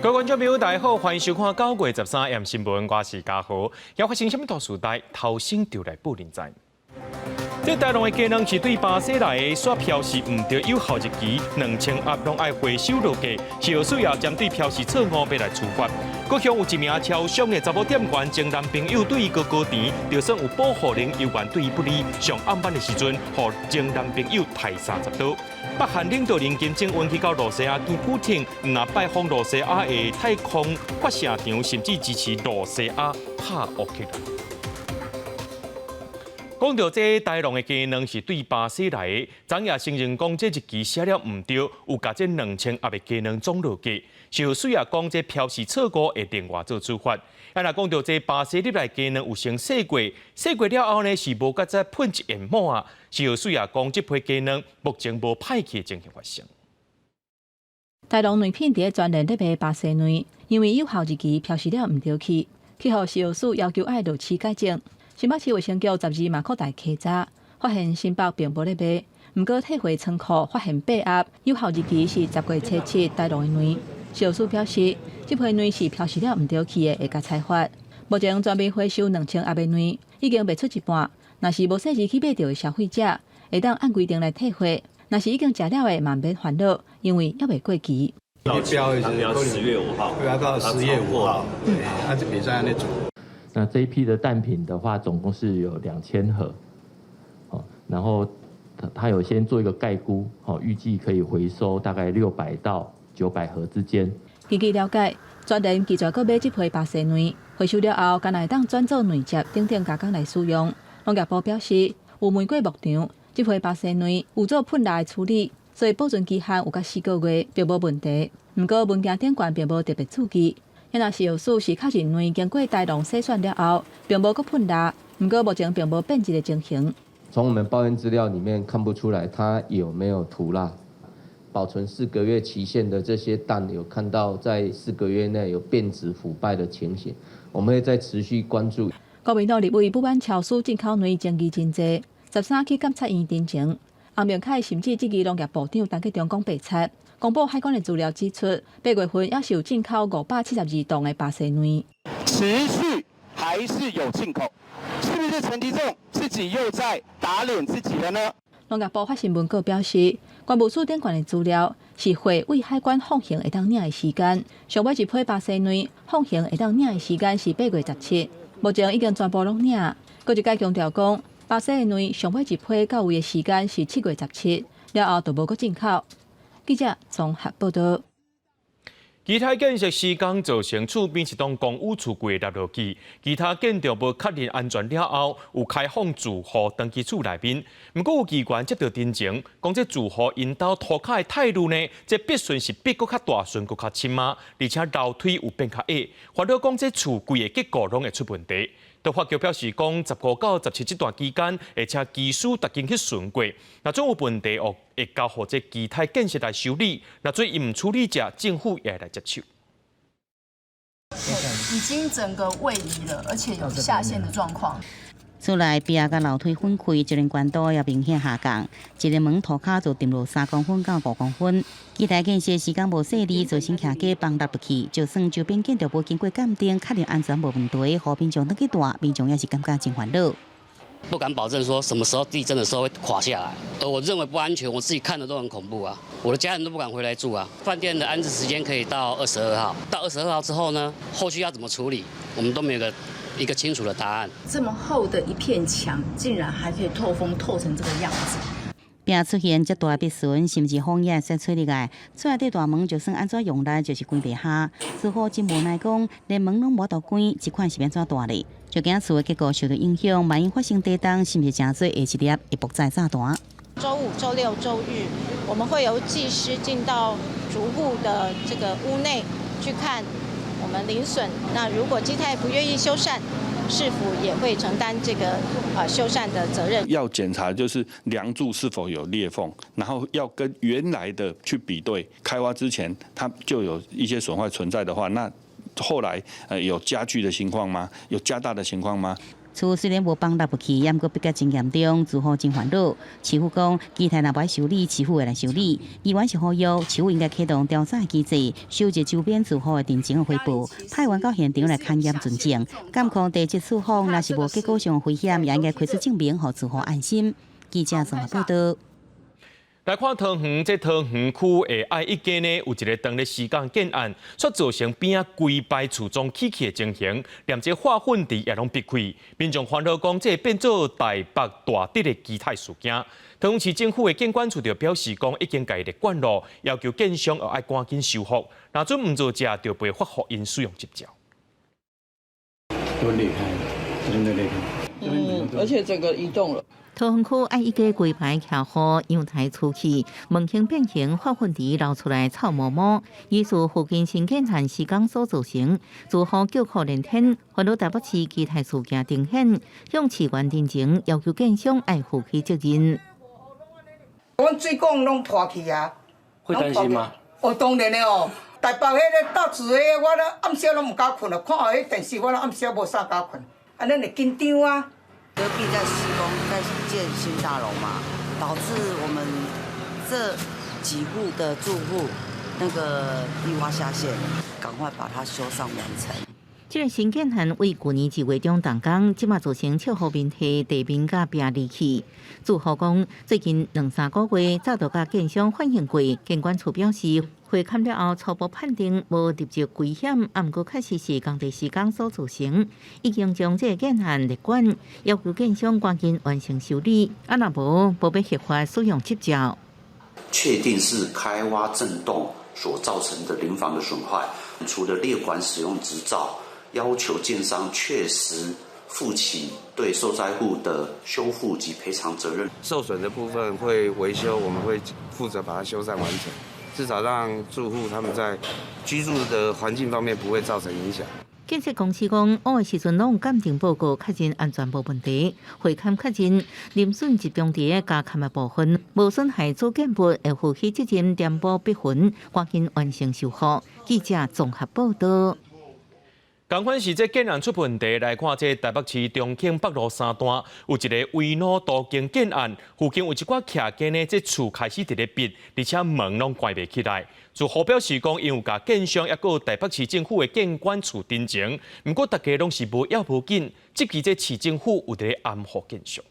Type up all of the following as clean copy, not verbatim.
各位观众朋友，大家好，欢迎收看9月13日新闻，我是嘉豪。要发生什么大事代，头先就来报您知。这台农的技能是对巴西来的刷票是唔对有效日期，2000盒拢爱回收落价，是何需要针对票是错误要来处罚。高雄有一名超商的查某店员前男朋友对伊高高甜，就算有保护令，又愿对伊不利。上暗班的时阵，互前男朋友抬30刀。北韩领导人金正恩去到罗西亚见普京，若拜访罗西亚的太空发射场，甚至支持罗西亚拍乌克兰。讲到这台农的技能是对巴西来的，昨夜承认讲这日期写了唔对，有甲这2000盒的技能总落价，是虽然讲这标示错误会另外做处罚。啊，若讲到这巴西入来技能有先洗过了后呢，是无甲再喷一眼膜啊，是虽然讲这批技能目前无歹去情形发生。台农卵片伫专门咧卖巴西卵，因为有效日期标示了唔对去，去互食药署要求爱落市改正。新北市卫生局12嘛扩大稽查，发现新北并无咧卖，毋过退回仓库发现8盒，有效日期是10月7日台农的卵。食药署表示，这批卵是标示了唔对去的，会甲裁罚。目前专门回收2000盒的卵，已经卖出一半。若是无细日去买到的消费者，会当按规定来退货。若是已经食了的，嘛免烦恼，因为还未过期。标是10月5号，对啊，到10月5号，他就比赛那组。那这一批的蛋品的话，总共是有2000盒，然后它有先做一个概估，预计可以回收大概600到900盒之间。根据了解，专人继续购买这批巴西卵，回收了后，敢来当转做卵汁等加工来使用。农业部表示，有问过牧场，这批巴西卵有做喷蜡处理，所以保存期限有到4个月，并无问题。不过文件顶悬并无特别注记。现在食药署是确认卵经过台农筛选了后，并无搁喷蜡，不过目前并无变质的情形。从我们报验资料里面看不出来它有没有涂蜡。保存4个月期限的这些蛋，有看到在4个月内有变质腐败的情形，我们会再持续关注。国民党立委不满超市进口卵争议真济，13去监察院တင်情。洪明凯甚至质疑农业部长陈吉仲讲白贼。公布海关的资料指出，8月份也是有进口572吨的巴西卵，持续还是有进口，是不是陈吉仲自己又在打脸自己了呢？农业部发新闻稿表示，关务署顶悬的资料是会为海关放行会当领的时间，上尾一批巴西卵放行会当领的时间是8月17，目前已经全部拢领。佫一再强调讲，巴西的卵上尾一批到位的时间是7月17，了后就无佫进口。记者综合报道。其他建设施工造成厝边一栋公寓厝柜跌落去，其他建筑无确认安全了后，有开放住户登记厝内面。不过有机关接到တင်情，讲这住户因兜涂骹的态度呢，这必顺是比佫较大顺佫较深啊，而且楼梯有变较矮，烦恼讲这厝柜的结构拢会出问题。都法局表示讲，15到17这段期间，而且技术特经去巡过，若总有问题哦，会交予这基体建设来修理。若最伊唔处理者，政府也来接手。已经整个位移了，而且有下陷的状况。厝内壁甲楼梯分开，一连悬度也明显下降，一个门涂骹就沉落3公分到5公分。基台建设时间无细腻，造成徛架崩落落去。就算周边建筑无经过鉴定，确认安全无问题，和民众登去住，民众也是感觉真烦恼。不敢保证说什么时候地震的时候会垮下来，而我认为不安全，我自己看的都很恐怖啊，我的家人都不敢回来住啊。饭店的安置时间可以到22号，到22号之后呢，后续要怎么处理，我们都没有一个清楚的答案。这么厚的一片墙，竟然还可以透风透成这个样子。并出现遮大壁损，甚至风也会吹入来。厝内底大门就算安怎用力，就是关袂下。似乎真无奈讲，连门拢无得关，这款是变怎大咧？就惊厝的结构受到影响，万一发生地震，是不是真多下一粒会爆炸炸弹？周五、周六、周日，我们会由技师进到逐户的这个屋内去看我们零损。那如果基泰不愿意修缮，是否也会承担这个修缮的责任？要检查就是梁柱是否有裂缝，然后要跟原来的去比对。开挖之前它就有一些损坏存在的话，那后来有加剧的情况吗？有加大的情况吗？厝虽然无放落不去，也毋过比较真严重，住户真烦恼。市府讲，机台若不爱修理，市府会来修理。议员是呼吁，市府应该启动调查机制，收集周边住户的定情回报，派员到现场来勘验存证，监控地质处方，若是无结果上危险，也应该开始证明，互住户安心。记者综合报道。来看桃园，这桃园区的爱一间呢，有一个当日时间建案，所造成边啊规排厝中起起的情形，连这化粪池也拢逼开。民众烦恼讲，这变做台北大地的基态事件。桃园市政府的建管处就表示讲，已经改的管路，要求建商要赶紧修复，若准唔做这，就被发复因使用执照。都厉害，真的厉害。而且整个移动了。桃园区爱一个规排徛好阳台出去，门形变形，化粪池流出来臭毛毛，疑似附近新建案施工所造成。住户叫苦连天，烦恼台北市基台事件呈现，向市员定情，要求建商爱负起责任。阮水管拢破去啊！会担心吗？哦，当然的哦。台北迄个大厝的，我咧暗时拢唔敢困了，看下迄电视，我咧暗时无啥敢困，安尼会紧张啊。隔壁在施工，在建新大楼嘛，导致我们这几户的住户那个绿化下线，赶快把它修缮完成。这个新建案为去年1月中动工，即马造成超户面体地面甲壁离去。住户讲，最近2-3个月早就甲建商反映过，建管处表示会勘了后初步判定无立即危险，毋过确实是工地施工所造成，已经将这个建案列管，要求建商赶紧完成修理，若无被核发使用执照。确定是开挖震动所造成的邻房的损坏，除了列管使用执照，要求建商确实负起对受灾户的修复及赔偿责任。受损的部分会维修，我们会负责把它修缮完成，至少让住户他们在居住的环境方面不会造成影响。建设公司讲，挖的时阵拢有鉴定报告，确认安全无问题。会勘确认林损集中伫加勘的部分，无损害主建物，会负起责任填补逼痕，赶紧完成修复。记者综合报道。同款是这建案出问题，来看这台北市中庆北路3段有一个围路途经建案，附近有一寡徛建的这厝开始伫咧闭，而且门拢关袂起来。住户表示讲，因有甲建商也个台北市政府的建管处定情，不过大家拢是无要无紧，即期这市政府有伫咧安抚建商。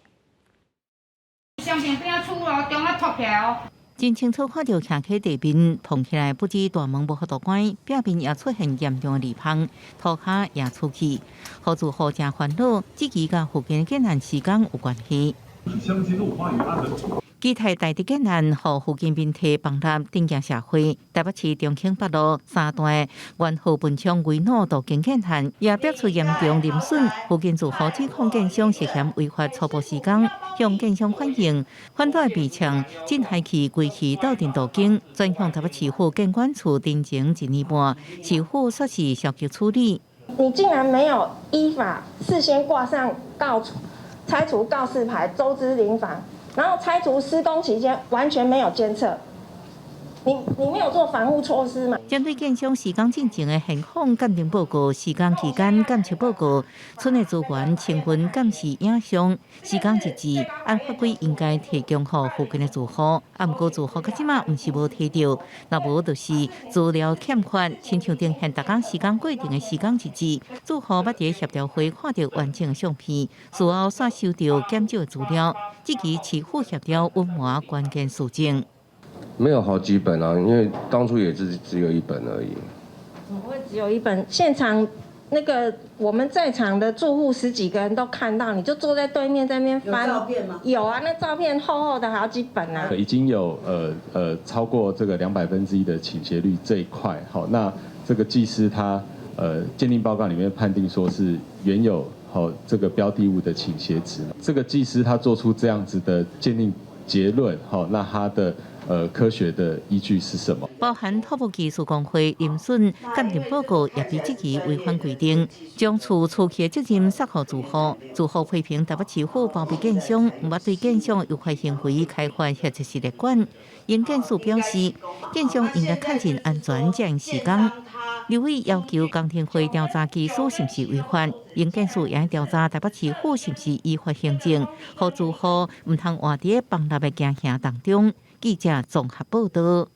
相片边仔厝咯，中啊脱起来哦。真清楚看到徛起地面碰起来，不止大门无法度关，壁面也出现严重的裂缝，涂骹也出去，好住户真烦恼，这期甲附近建案施工有关系。基台大地建案，互附近民体帮助顶进社会。台北市中庆北路3段原后文昌围路途经建案，也逼出严重林损。附近住户指控建商涉嫌违法初步施工，向建商反映，反倒被抢，震害去归去斗阵途经，转向台北市府建管处定情1年半，市府说是消极处理。你竟然没有依法事先挂上拆除告示牌，周知邻房。然后拆除施工期间完全没有监测，你没有做防护措施嘛？针对建商施工进行的现况鉴定报告、施工期间监测报告、村的资源成分监视影像、施工日志，按法规应该提供给附近的住户。不过住户到即马唔是无摕到，若无就是资料欠缺，亲像呈现大家施工过程的施工日志，住户捌伫协调会看到完整的相片，事后煞收到减少的资料，这期市府协调隐瞒关键事情。没有好几本啊，因为当初也是只有1本而已。怎么会只有1本？现场那个我们在场的住户10几个人都看到，你就坐在对面在那边翻。有照片吗？有啊，那照片厚厚的好几本啊。已经有超过这个200%的倾斜率这一块，好，那这个技师他鉴定报告里面判定说是原有这个标的物的倾斜值，这个技师他做出这样子的鉴定结论，那他的科学的依据是什么？包含土木技术工会林顺鉴定报告也被质疑违反规定，将初期的责任撒给住户，住户批评台北市府包庇建商，唔捌对建商有害行为开发或者是列管。营建署表示，建商应该确认安全才用施工。刘伟要求工程会调查技术是不是违法，营建署也调查台北市府是不是依法行政，好住户唔通活伫崩塌的惊吓当中。记者综合报道。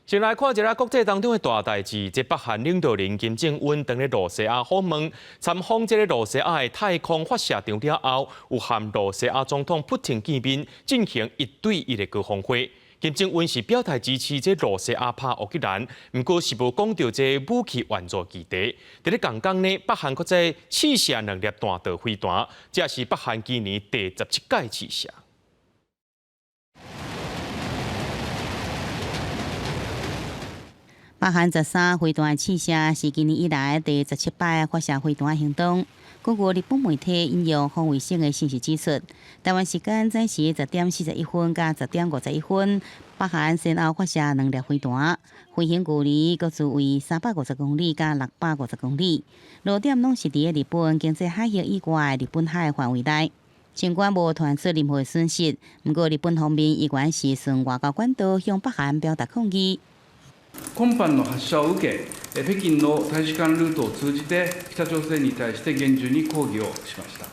先来看一下国际当中的大代志，即北韩领导人金正恩登咧罗西亚访问，参访这个罗西亚的太空发射场了后，有和罗西亚总统普京见面，进行1对1的高峰会。金正恩是表态支持这罗西亚拍乌克兰，不过是无讲到这武器援助基地。在咧刚刚呢，北韩国在试射2粒弹道飞弹，这是北韩今年第17届试射。北韩13飞弹试射是今年以来第17摆发射飞弹行动。各国日本媒体引用防卫省的信息指出，台湾时间早时10点41分加10点51分，北韩先后发射2粒飞弹，飞行距离各自为350公里加650公里，落点拢是伫日本经济海域以外日本海范围内。尽管无传出任何损失，不过日本方面依然是顺外交管道向北韩表达抗议。今般の発射を受け、北京の大使館ルートを通じて北朝鮮に対して厳重に抗議をしました。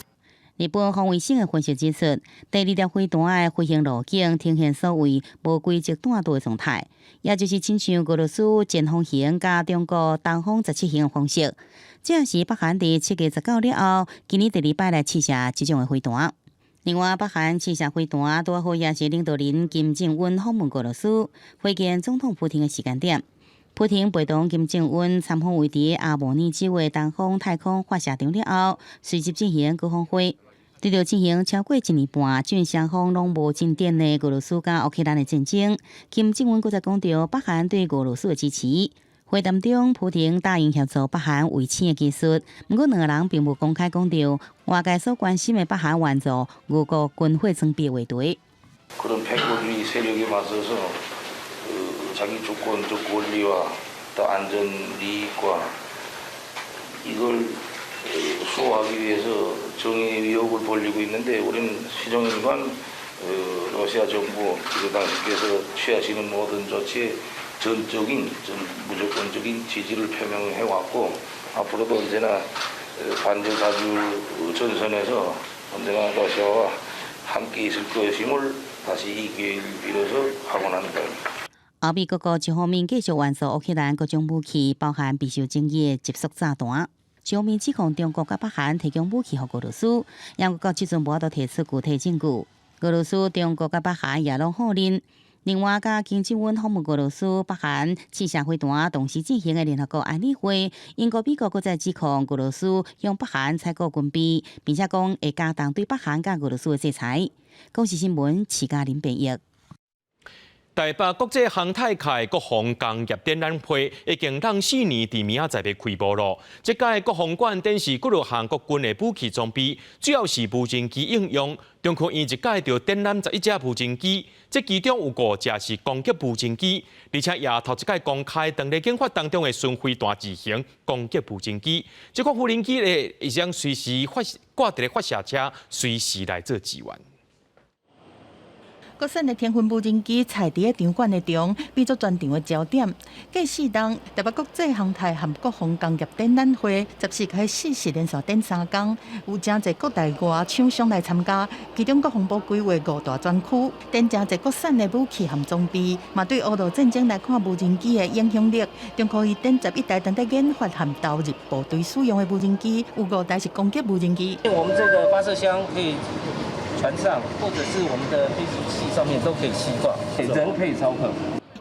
日本防卫省的分析指出，第2粒飞弹的飞行路径呈现所谓无规则弹道的状态，也就是亲像俄罗斯前方型加中国东方17型的方式。这是北韩伫7月19日了后，今年第2摆来试射这种的飞弹。另外，北韩试射飞弹拄好也是领导人金正恩访问俄罗斯会见总统普京的时间点。普京陪同金正恩参访位伫阿摩尼州的东方太空发射场了后，随即进行高峰会。对着进行超过1年半，军双方拢无进展的俄罗斯甲乌克兰的战争，金正恩搁再强调北韩对俄罗斯的支持。会谈中，普京答应协助北韩卫星的技术，不过两个人并无公开讲到外界所关心的北韩援助俄国军火装备的话题。 그런 패권주의 세력에 맞서서 자기 주권적 권리와 또 안전 이익과 이걸 수호하기 위해서 정의 위협을 벌이고 있는데 우리는 시정일관 러시아 정부 그 당시께서 취하시는 모든 조치에 전적인 무조건적인 지지를 표명해 왔고 앞으로도 언제나 반전 사주 전선에서 언제나 러시아와 함께 있을 것임을 다시 이 기회를 빌어서 확언하는 바입니다. 欧美各国一方面继续援助乌克兰各种武器，包含备受争议的急速炸弹；一方面指控中国甲北韩提供武器给俄罗斯，英国到即阵无法度提出具体证据。俄罗斯、中国甲北韩也拢否认。另外，甲金正恩访问俄罗斯、北韩试射飞弹同时进行的联合国安理会，英国、美国搁再指控俄罗斯向北韩采购军备，并且讲会加重对北韩甲俄罗斯的制裁。公视新闻徐嘉玲编译。 台北国际航太界国防工业展览会已经让4年伫明仔载要开幕了。这届国防馆展示各路韩国军的武器装备，主要是无人机应用。中科院一届就展览11架无人机，这其中有5架是攻击无人机，而且也头一届公开当咧研发当中的顺飞弹自行攻击无人机。这款无人机咧，会将随时挂伫咧发射车，随时来做支援。 国产的天份无人机踩伫场馆的中，变作全场的焦点。继4档台北国际航太和国防工业展览会14开始是连续展3天，有真侪国内外厂商来参加。其中国防部规划5大专区，展真侪国产的武器和装备，嘛对俄罗战争来看无人机的影响力。中科院展11台正在研发和投入部队使用的无人机，有5台是攻击无人机。我们这个发射箱可以。 船上或者是我们的飞行器上面都可以吸挂，人可以操控。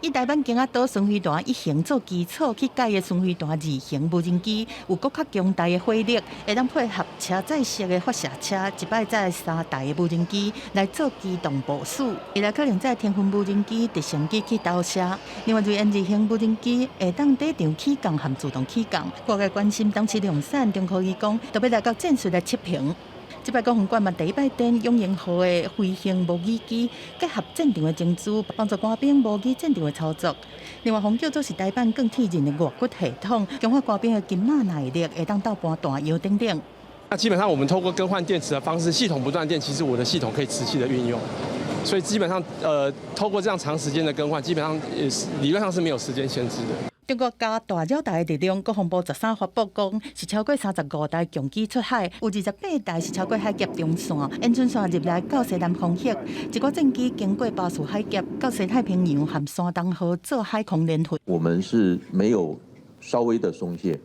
以台湾经啊岛顺飞弹1型做基础去改的顺飞弹2型无人机，有更较强大的火力，会当配合车载式的发射车，一摆载3台的无人机来做机动部署。未来可能载天份无人机直升机去投射。另外，2型无人机会当底场起降和自动起降。国外关心当时量产，中科院讲，特别来到战术来测评。这摆高雄馆嘛，第一摆展永盈号的飞行模拟机，结合战场的情资，帮助官兵模拟战场的操作。另外，红叫做是台版更天然的外骨系统，强化官兵的筋马耐力，会当到搬大腰等等。那基本上我们透过更换电池的方式，系统不断电，其实我的系统可以持续的运用。所以基本上，透过这样长时间的更换，基本上理论上是没有时间限制的。中国加大鸟台的力量，国防部13发布讲，是超过35台强机出海，有28台是超过海峡中线、延春线入来到西南方向，一个战机经过巴士海峡到西太平洋和山东河做海空联合。我们是没有稍微的松懈。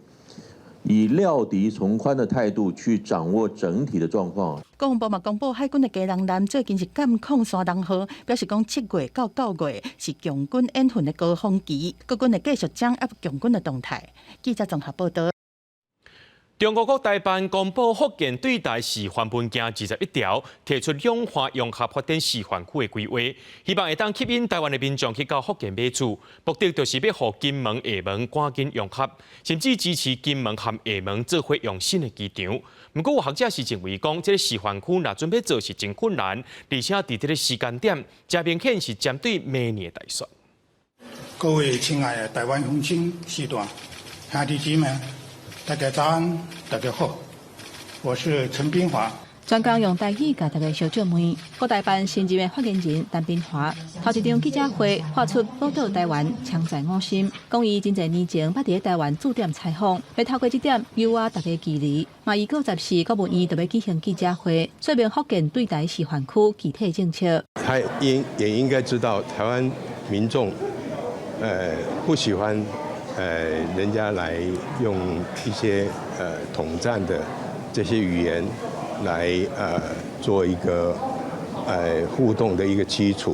以料敌从宽的态度去掌握整体的状况。国防部嘛公布海军的基隆舰最近是监控山东河，表示讲7月到9月是强军演训的高峰期，国军会继续掌握强军的动态。记者综合报道。中国国台办公布福建对台示范文件21条，提出两化融合发展示范区的规划，希望会当吸引台湾的民众去到福建买厝，目的就是要让金门、厦门赶紧融合，甚至支持金门和厦门做伙用新的机场。不过有学者是认为讲，这个示范区若准备做是真困难，而且伫这个时间点，真明显是针对明年的大选。各位亲爱的台湾乡亲时段兄弟姐妹。大家早安，大家好，我是陈炳华。专工用台语甲大家小照问，国台办新任的发言人陈炳华头一场记者会发出报道台湾枪在我心，讲伊真侪年前捌伫台湾驻点采访，要透过这点优化大家距离。嘛，2月14国务院就要举行记者会，说明福建对台示范区具体政策。他也应该知道台湾民众，不喜欢。人家来用一些统战的这些语言来做一个互动的一个基础。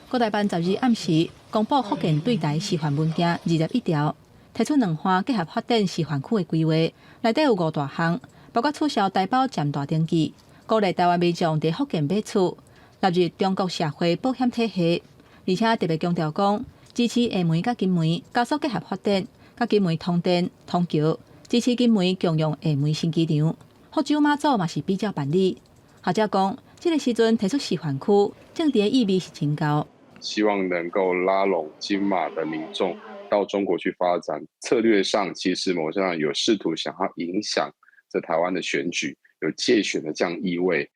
国台办12日暗时公布福建对台示范文件21条，提出2项结合发展示范区的规划，内底有5大项，包括取消台胞占大登记，鼓励台湾民众伫福建买厝，纳入中国社会保险体系，而且特别强调讲。支持厦门甲金门加速结合发展，甲金门通电通桥，支持金门共用厦门新机场。福州马祖嘛是比较办理。学者讲，这个时阵提出示范区，政治的意味是真高。希望能够拉拢金马的民众到中国去发展，策略上其实某种上有试图想要影响在台湾的选举，有借选的这样意味。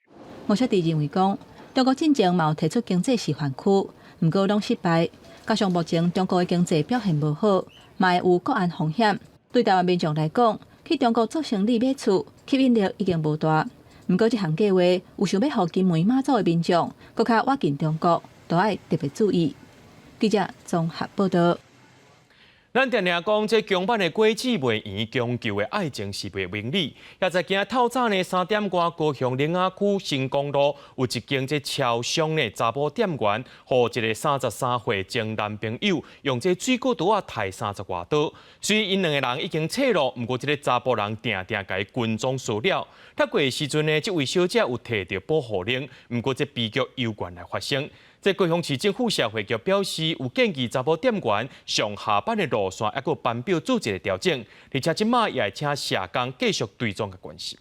吴小弟认为讲，中国进前嘛有提出经济示范区，不过拢失败。加上目前中国的经济表现无好，嘛有国安风险。对台湾民众来讲，去中国做生意买厝，吸引力已经无大。不过这项计划有想要让金门马祖的民众更加挖进中国，都要特别注意。记者综合报道。咱常常讲，这强版的果子卖圆，强求的爱情是袂明理。也在今日透早呢3点外，高雄苓雅区新公路有一间这超商呢查甫店员，和一个33岁前男朋友用这水果刀啊刣30外刀。虽然因2个人已经撤路，不过这个查甫人定定甲伊军装塑料。他过的时阵呢，这位小姐有摕到保护令，不过这悲剧由原来发生。在高雄市政府社会局表示，有建议查甫店员上下班的路线，还佫班表做一个调整，而且即马也会请社工继续追踪嘅关系。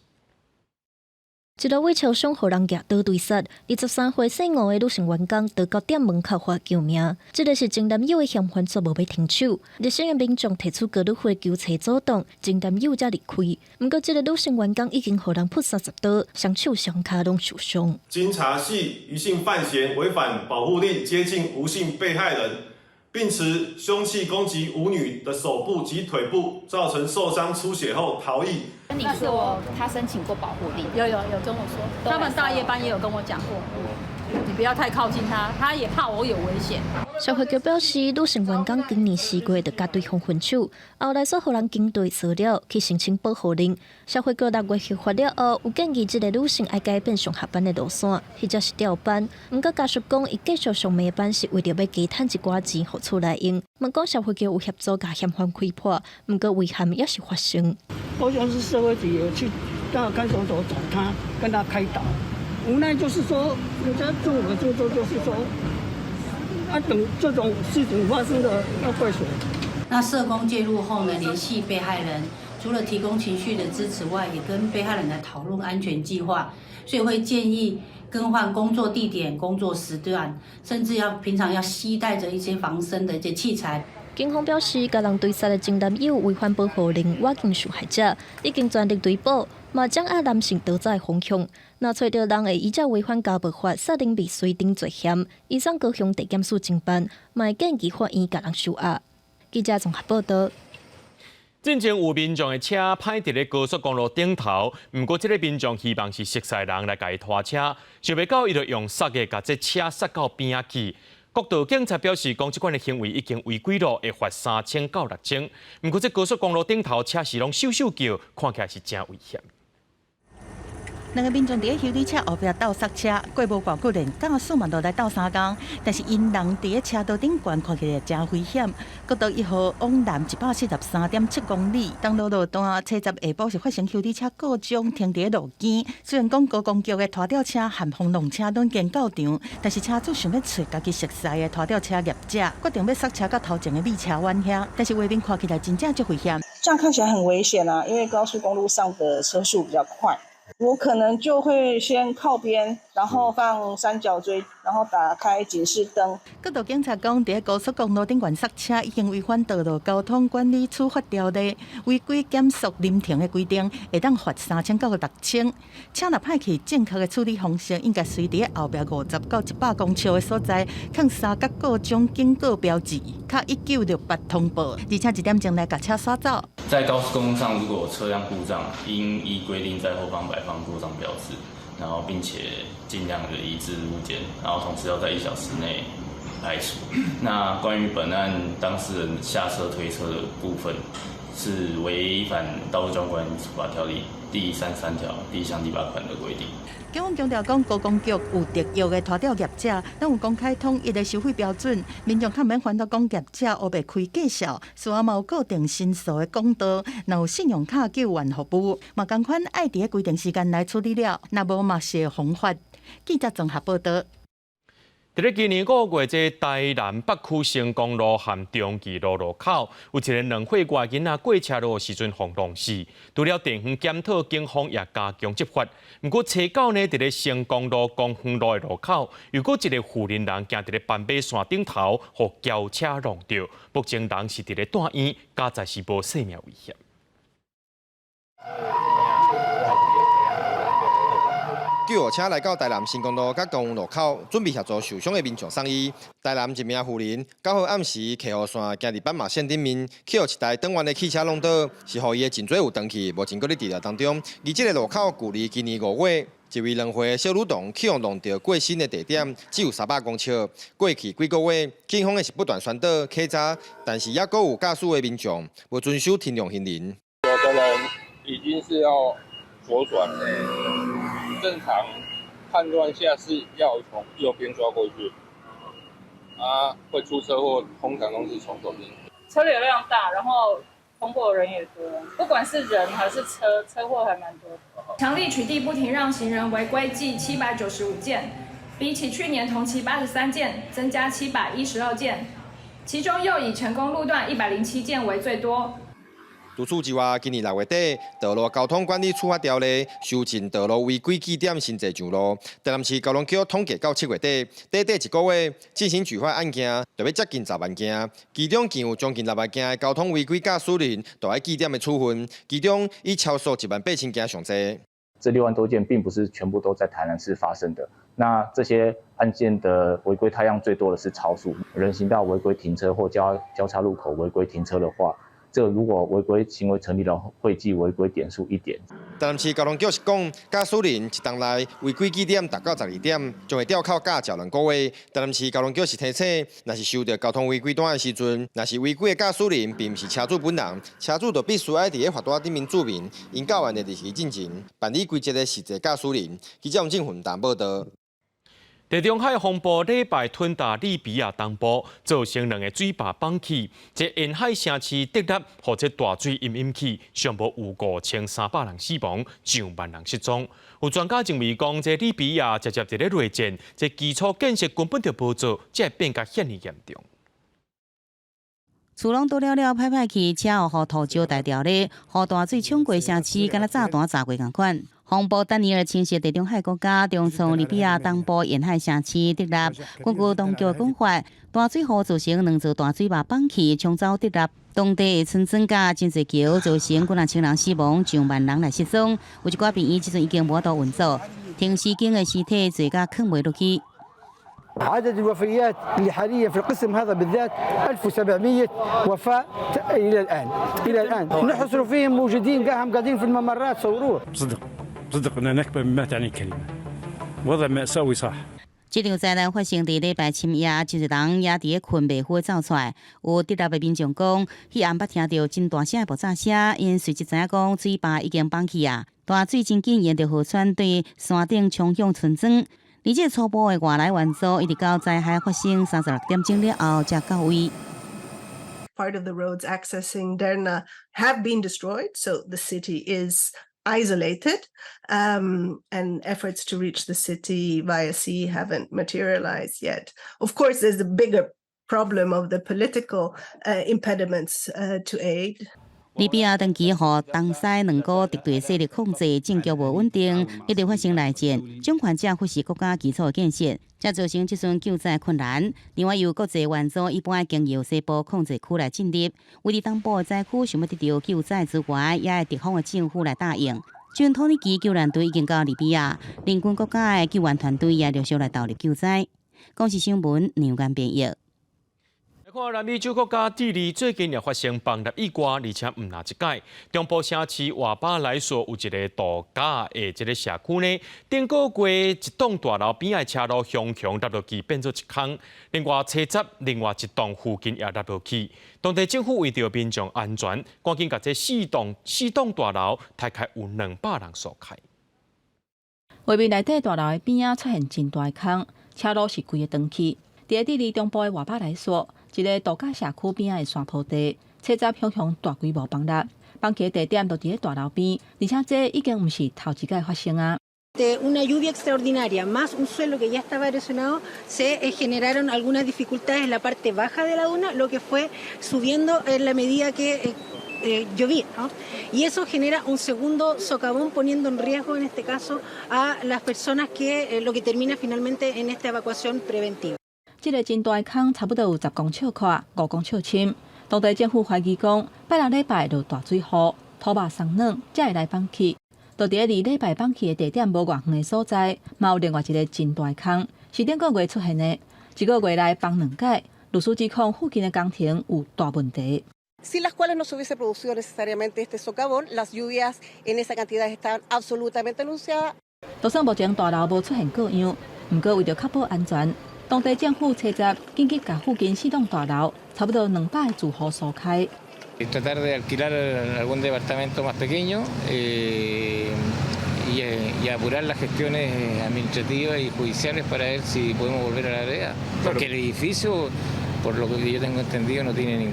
一个为超商互人举刀对杀，23岁姓吴的女性员工到到店门口发救命。这个是前男友的嫌犯却无要停手，热心的民众提出高度会纠察阻挡，前男友才离开。不过，这个女性员工已经互人扑30刀，双手双脚拢受伤。经查系余姓犯嫌违反保护令，接近吴姓被害人，并持凶器攻击吴女的手部及腿部，造成受伤出血后逃逸。你说他申请过保护令？有跟我说，他们大夜班也有跟我讲过，你不要太靠近他，他也怕我有危险。社会局表示，女性员工今年4月就甲对方分手，后来所互人警队搜了去申请保护令。社会局6月核发了后，有建议这个女性爱改变上下班的路线，或者是调班。不过家属讲，伊继续上暝班是为了要加赚一寡钱，互厝来用。不过社会局有协助甲嫌犯开破，不过遗憾也是发生。高雄市社会局有去到看守所找他，跟他开导。无奈就是说，人家做我就做，就是说，等这种事情发生的要怪谁？那社工介入后呢，联系被害人，除了提供情绪的支持外，也跟被害人来讨论安全计划，所以会建议更换工作地点、工作时段，甚至平常要携带着一些防身的一些器材。警方表示，家人对杀的前男友违反保护令挖境受害者，已经全力追捕，嘛掌握男性逃走的方向。若找到人会依照违反家暴法设定未遂等罪嫌，移送高雄地检署侦办，嘛会建议法院甲人收押。记者综合报道。进前有民众的车歹伫咧高速公路顶头，不过这个民众希望是熟悉人来甲伊拖车，想袂到伊就用塞嘅甲这车塞到边仔去。国道警察表示，讲即款的行为已经违规了，会罚3000到6000。不过这高速公路顶头车是拢咻咻叫，看起来是真危险。两个民众伫咧修理车后壁斗刹车，过无偌久，连驾驶嘛都来斗相共，但是因人伫咧车道顶悬，看起来真危险。国道1号往南143.7公里，当路段初10下晡是发生修理车故障停伫咧路肩。虽然讲高公局的拖吊车和风浪车拢经到场，但是车主想要找家己熟悉的拖吊车业者，决定要刹车到头前的立车弯遐，但是外面看起来真正就危险。这样看起来很危险啊，因为高速公路上的车速比较快。我可能就会先靠边，然后放三角锥，然后打开警示灯。国道警察讲，伫高速公路顶悬刹车已经违反道路交通管理处罚条例，违规减速临停的规定，会当罚3000到6000。车若歹去，正确的处理方式应该随伫后壁50到100公尺的所在，放三角各种警告标志，卡198通报，而且1点钟来把车刷走。在高速公路上，如果车辆故障，应依规定在后方摆放故障标志，然后并且尽量的移至路肩，然后同时要在1小时内排除。那关于本案当事人下车推车的部分，是违反《道路交通管理处罚条例》第33条第1项第8款的规定。警方强调讲，高公局有特约的拖吊业者，拢有公开统一的收费标准，民众较免烦恼讲业者黑白开介绍，此外嘛有固定申诉的管道，若有信用卡救援服务，嘛同款爱伫规定时间来处理了，若无嘛是会罚款。记者综合报道。伫咧今年5月，这台南北区成功路和中基路路口，有一个2岁外囡仔过车路时阵碰撞死。除了地方检讨，警方也加强执法。不过，车狗呢，伫咧成功路、公园路的路口，如果一个富人人行伫咧斑马线顶头，互轿车撞到，目前人是伫咧住院，加在是无生命危险。救护车来到台南新公路甲公园路口，准备协助受伤的民众送医。台南一名妇人9号暗时骑护线行伫斑马线顶面，去互一台转弯的汽车弄倒，是互伊的颈椎有断去，目前搁伫治疗当中。而这个路口距离今年5月一位2岁的小女童去互弄到过身的地点，只有300公尺。过去几个月，警方也是不断宣导客查，但是也搁有驾驶的民众无遵守停让行人。有的人已经是要左转。正常判断下是要从右边抓过去，会出车祸，通常都是从左边。车流量大，然后通过的人也多，不管是人还是车，车祸还蛮多的。强力取缔不停让行人违规计795件，比起去年同期83件，增加712件，其中又以成功路段107件为最多。除此之外，今年6月底，道路交通管理处罚条例修正道路违规记点新制上路。台南市交通局统计到7月底，短短1个月进行举发案件，就要接近10万件，其中更有将近6万件的交通违规驾驶人都在记点的处分，其中以超速18000件上侪。这6万多件并不是全部都在台南市发生的，那这些案件的违规太阳最多的是超速、人行道违规停车或交叉路口违规停车的话。这如果违规行为成立了，会记违规点数1点。台南市交通局是讲，驾驶人一天内违规记点达到12点，就会吊扣驾照2个月。台南市交通局是提醒，若是收到交通违规单的时阵，若是违规的驾驶人并不是车主本人，车主就必须爱伫咧罚单顶面注明，因教员的日期进前办理规则的实际驾驶人。记者王正云报道。地中海风暴礼拜吞达利比亚东部，造成2个水坝崩起，这沿海城市跌落，或者大水引起，上无有5300人死亡，上万人失踪。有专家认为讲，这利比亚直接伫咧内战，这基础建设根本就无做，才会变甲遐尼严重。厝拢倒了歹歹去，车后互土石带掉咧，互大水冲过城市，敢若炸弹炸过共款。风暴丹尼尔侵袭地中海国家，中从利比亚东部沿海城市跌落。根据当局讲法，大水河造成2座大水坝放弃，冲走跌落。当地的村庄甲真侪桥造成几若千人死亡，上万人来失踪。有一寡病院即阵已经无法度运作，停尸间的尸体侪甲藏袂落去。عدد الوفيات اللي حاليا في القسم هذا بالذات 1700 وفاة إلى الآن نحصر فيهم موجودين قاعدين في الممرات صوروه صدق أن نكبة مما تعني الكلمة وضع مأساوي صح 这场灾难发生伫礼拜深夜，真侪人也伫咧困袂好走出来。有跌落的民众讲，迄暗捌听到真大声的爆炸声，因随即知影讲水坝已经放弃啊，大水真紧沿着河川对山顶冲向村庄。而且初步的外来援助一直到灾害发生36点钟了后才到位。Part of the roads accessing Derna have been destroyed, so the city is isolated, and efforts to reach the city via sea haven't materialized yet. Of course, there's the bigger problem of the political impediments to aid. 利比亚长期互东西2个敌对势力控制，政局无稳定，一直发生内战，掌权者忽视国家基础建设，才造成即阵救灾困难。另外，由国际援助一般经由西部控制区来进入，为伫东部的灾区想要得到救灾资源，也系地方的政府来答应。像土耳其救援队已经到利比亚，邻近国家的救援团队也陆续来投入救灾。公视新闻杨干编译。来看南美洲国家智利最近也发生崩塌意外，而且唔哪一届。中部城市瓦巴莱索有一个度假的一个社区呢，顶个月一栋大楼边的车路熊熊塌落去，变做一坑。另外车闸另外一栋附近也塌落去。当地政府为着民众安全，赶紧把这4栋大楼拆开，有200人所开。画面内底大楼的边仔出现真大的坑，车路是规个断去。伫智利中部的瓦巴莱索，一个度假社区边仔的山坡地，车闸熊熊大规模崩塌，崩起的地点就伫咧大楼边，而且这已经唔是头一届发生啊。Una lluvia extraordinaria, más un suelo que ya estaba erosionado, se generaron algunas dificultades en la parte baja de la duna, lo que fue subiendo en la medida que llovía, ¿no? Y eso genera un segundo socavón poniendo en riesgo en este caso a las personas que lo que termina finalmente en esta evacuación preventiva. 这个真大的坑差不多有10公尺宽，5公尺深。当地政府怀疑讲，拜六礼拜就大水雨，土坝松软，才会来放弃。就伫离礼拜放弃的地点无偌远的所在，嘛有另外一个真大的坑，是顶个月出现的，一个月来崩2届。律师指控附近的工程有大问题。Sin las cuales no se hubiese producido necesariamente este socavón, las lluvias en esa cantidad están absolutamente anunciadas. 就算目前大楼无出现各样，不过为了确保安全，当地政府车闸紧急把附近4栋大楼差不多200个住户疏开。Tratar de alquilar algún departamento más pequeño y apurar las gestiones administrativas y judiciales para ver si podemos volver a la vereda. Porque el edificio, por lo que yo tengo entendido, no tiene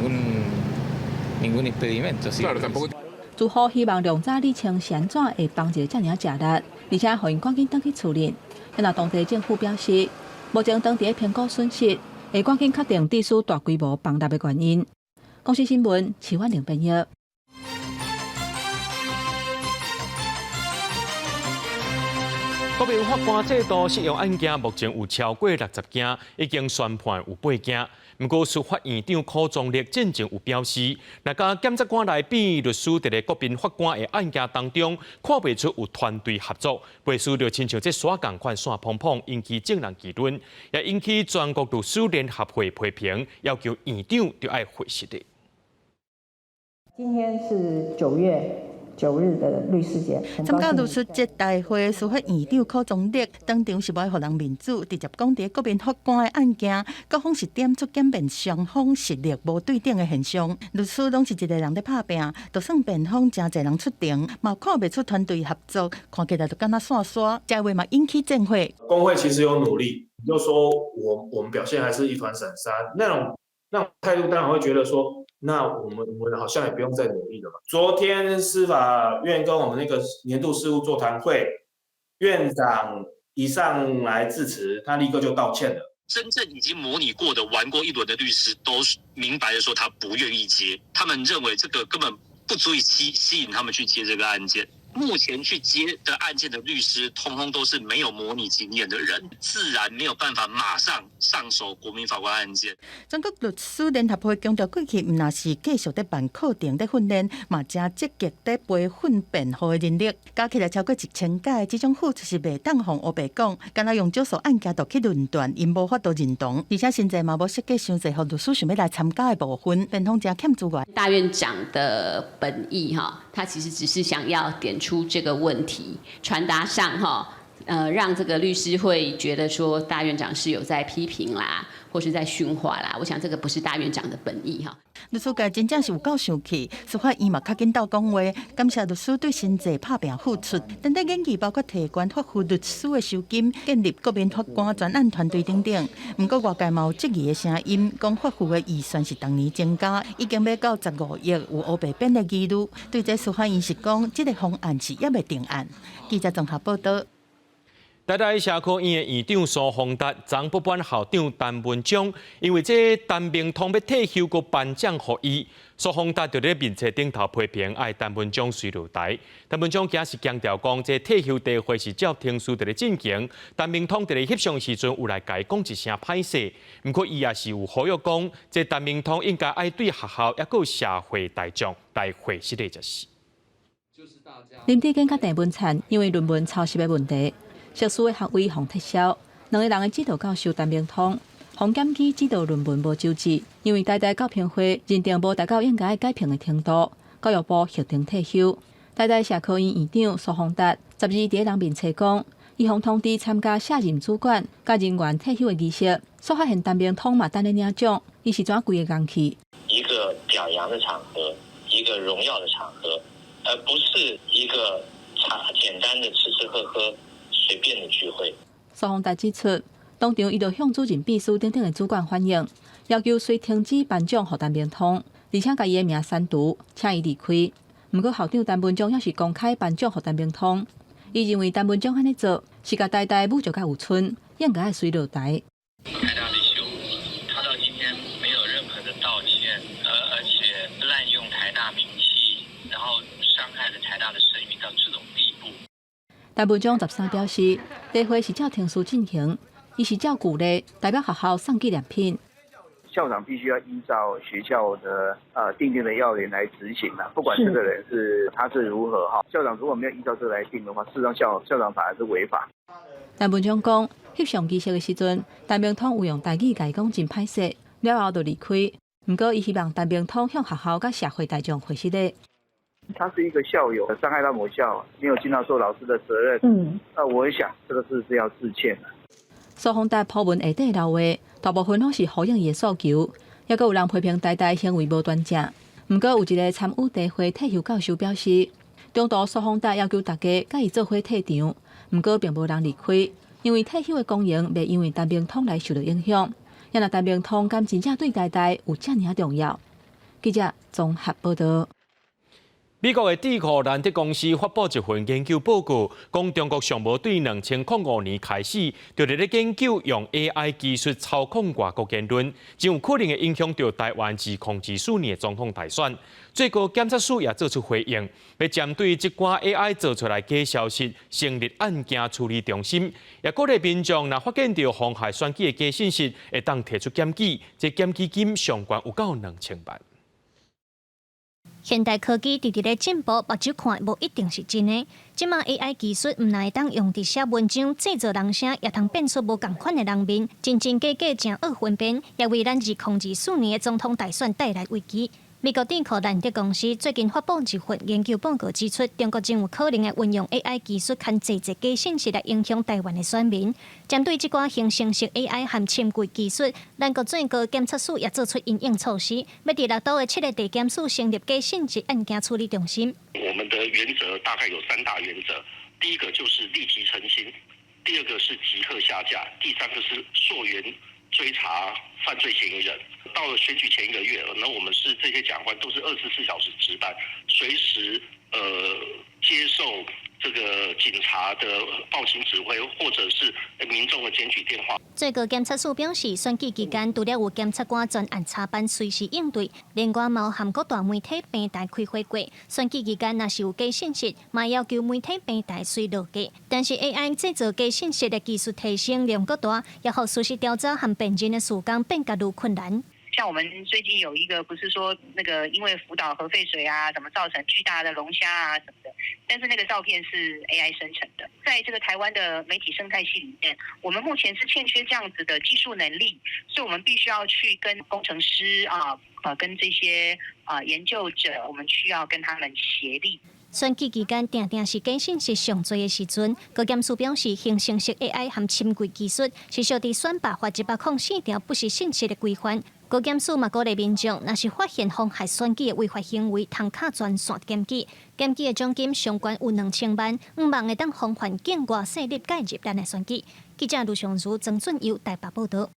ningún impedimento. Claro, tampoco. 住户希望量早理清是安怎会帮一个遮尔假力，而且互因赶紧登去处理。那当地政府表示，目前当地评估损失，会赶紧确定地区大规模崩塌的原因。公视新闻齐婉玲编译。国民法官制度适用案件目前有超过60件，已经宣判有8件。不过，司法院长柯宗力进前有表示，若甲检察官来比，律师伫咧国民法官的案件当中，看不出有团队合作，背书就亲像这沙共款线碰碰，引起众人议论，也引起全国律师联合会批评，要求院长就要回实的。今天是9月9日的律师节，参加律师节大会，司法院长柯宗力当场是要互人民主，直接讲伫国民法官的案件，各方是点出检辩双方实力无对等的现象。律师拢是一个人在拍拼，就算辩方真侪人出庭，嘛看不出团队合作，看起来就敢若散沙，这话嘛引起争议。工会其实有努力，就说我们表现还是一团散沙，那种态度当然会觉得说。那我们好像也不用再努力了吧？昨天司法院跟我们那个年度事务座谈会，院长一上来致辞，他立刻就道歉了。真正已经模拟过的、玩过一轮的律师都明白的说，他不愿意接，他们认为这个根本不足以吸引他们去接这个案件。目前去接的案件的律师，通通都是没有模拟经验的人，自然没有办法马上上手国民法官案件。全国律师联合会强调，过去唔那是继续在办课程、在训练，嘛正积极在培训辩护的能力，加起来超过1000届，这种付出是袂当互黑白讲，干那用少数案件就去论断，因无法度认同，而且现在嘛无设计伤济，互律师想要来参加的部分，辩方真欠资源。大院长的本意他其实只是想要点出这个问题，传达上让这个律师会觉得说大院长是有在批评啦，或是在训话啦。我想这个不是大院长的本意律师界真正是有够生气，司法院嘛较紧斗讲话，感谢律师对新制拍拼付出。等等研究包括提悬发付律师的酬金，建立国民法官专案团队等等。不过外界嘛有质疑的声音，讲发付的预算是当年增加，已经要到15亿，有黑白变的记录。对这司法院是讲，这个方案是也未定案。记者综合报道。台大社科院的院长苏宏达、张博班校长陈文忠，因为这陈明通要退休，佮颁奖给伊，苏宏达就伫面册顶头批评，爱陈文忠随落台。陈文忠今是强调讲，这退休茶会是照程序在进行。陈明通在翕相时阵有来甲伊讲一声歹势，不过伊也是有呼吁讲，这陈明通应该爱对学校也佮社会大众来回实的就是。林志坚甲郑文灿因为论文抄袭的问题。硕士的学位互撤销，两个人的指导教授陈明通，互检举指导论文无周至，因为台大教评会认定无达到应该改评的程度，教育部决定退休。台大社科院院长苏宏达12日人面册讲，伊互通知参加卸任主管甲人员退休的仪式，所发现陈明通嘛等咧领奖，伊是怎规个工去？一个表扬的场合，一个荣耀的场合，而不是一个简单的吃吃喝喝。随便的聚会。苏宏达指出，当场伊就向主任秘书等等的主管反映，要求随停止颁奖给陈明通，而且把伊的名删除，请伊离开。不过校长陈文忠也是公开颁奖给陈明通，伊认为陈文忠安尼做是甲台大侮辱甲有村，应该随落台。台大的羞辱，他到今天没有任何的道歉，而且滥用台大名气，然后伤害了台大的声誉到这种地步。陈文忠13表示，茶会是照程序进行，伊是照旧例代表学校送纪念品。校长必须要依照学校的定的要领来执行不管这个人他是如何校长如果没有依照这个来定的话，事实上校长反而是违法。陈文忠讲，翕相仪式的时阵，陈明通有用台语甲伊讲真歹势，了后就离开。不过，伊希望陈明通向学校甲社会大众回实的。他是一个校友，伤害到母校，没有尽到做老师的责任。我想这个是要致歉的。苏宏达铺文下底留话，大部分拢是回应伊的诉求，也有人批评台大行为无端正。不过有一个参与茶会退休教授表示，中途苏宏达要求大家甲伊做伙退场，不过并无人离开，因为退休的公营袂因为陈明通来受到影响。也若陈明通敢真正对台大有遮尔重要？记者综合报道。美国的智库兰德公司发布一份研究报告，讲中国尚无对2005年开始就伫咧研究用 AI 技术操控外国言论，真有可能会影响到台湾2024年的总统大选。最高检察署也做出回应，要针对这寡 AI 做出来假消息，成立案件处理中心，也鼓励民众若发现到妨害选举的假信息，会当提出检举，这检举金上悬有到2000万。现代科技直直咧进步，目睭看无一定是真的。即马 AI 技术毋但会当用伫写文章、制作人声，也通变出无共款的人面，真真假假正恶分辨，也为咱2024年的总统大选带来危机。美国智库兰德公司最近发布一份研究报告，指出中国真有可能会运用 AI 技术和制作假信息来影响台湾的选民。针对这款形成式 AI 和深柜技术，咱国最高检察署也做出因应措施，要伫6都的7个地检署成立假信息案件处理中心。我们的原则大概有3大原则，第一个就是立即澄清，第二个是即刻下架，第三个是溯源追查犯罪嫌疑人。到了选举前1个月，那我们是这些检察官都是24小时值班，随时接受这个警察的报警指挥，或者是民众的检举电话。最高检察署表示，选举期间除了有检察官专案查班随时应对，另外嘛有含各大媒体平台开会过。选举期间若是有假信息，嘛要求媒体平台随落架。但是 AI 制造假信息的技术提升量更大，也让事实调查和辨认的时间变得愈困难。像我们最近有一个，不是说那个因为福岛核废水啊，怎么造成巨大的龙虾啊什么的，但是那个照片是 AI 生成的。在这个台湾的媒体生态系里面，我们目前是欠缺这样子的技术能力，所以我们必须要去跟工程师跟这些研究者，我们需要跟他们协力。选举期间，定定是假信息上多的时阵，高检署表示，形成式 AI 和深柜技术是属伫选罢法104条不实信息的规范。高检署嘛鼓励民众，若是发现妨害选举的违法行为，通卡专线检举。检举的奖金上悬有2000万，毋望会当防范境外势力介入咱的选举。记者卢尚如、曾俊佑台北报道。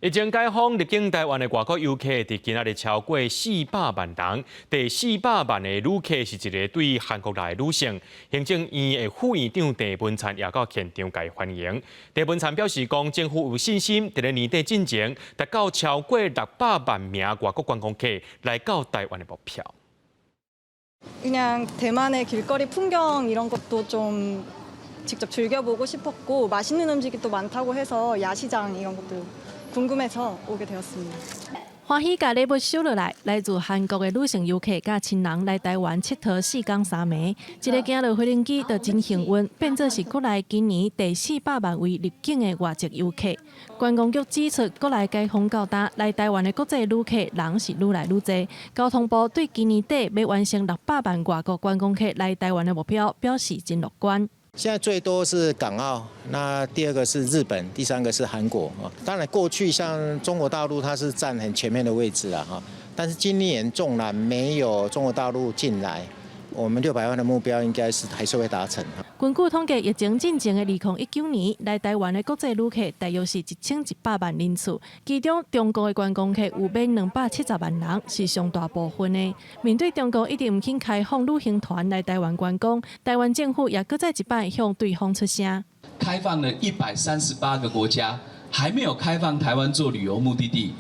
疫情解封，入境台湾的外国游客伫今仔日超过400万人，第400万的旅客是一个对韩国来的旅程。行政院的副院长郑文灿也到现场甲伊欢迎。郑文灿表示讲，政府有信心，伫咧年底之前达到超过600万名外国观光客来到台湾的目标。 그냥 대만의 길거리 풍경 이런 것도 좀 직접 즐겨보고 싶었고 맛있는 음식이 또 많다고 해서 야시장 이런 것도 궁금해서 오게 되었습니다. 欢喜甲礼物收落来，来自韩国的旅行游客甲亲人来台湾佚佗4天3暝，一个行落飞行机就真幸运，变作是国内今年第400万位入境的外籍游客。观光局指出，国内解封到今，来台湾的国际旅客人是愈来愈多。交通部对今年底要完成600万外国观光客来台湾的目标表示真乐观。 现在最多是港澳，那第二个是日本，第三个是韩国啊。当然，过去像中国大陆它是占很前面的位置啊哈，但是今年纵然没有中国大陆进来，我们600万的目标应该是还是会达成。根据统计，疫情进前的2019年来台湾的国际旅客大约是1100万人次，其中中国的观光客有约270万人，是上大部分的。面对中国一直唔肯开放旅行团来台湾观光，台湾政府也搁再一摆向对方出声。开放了138个国家，还没有开放台湾做旅游目的地，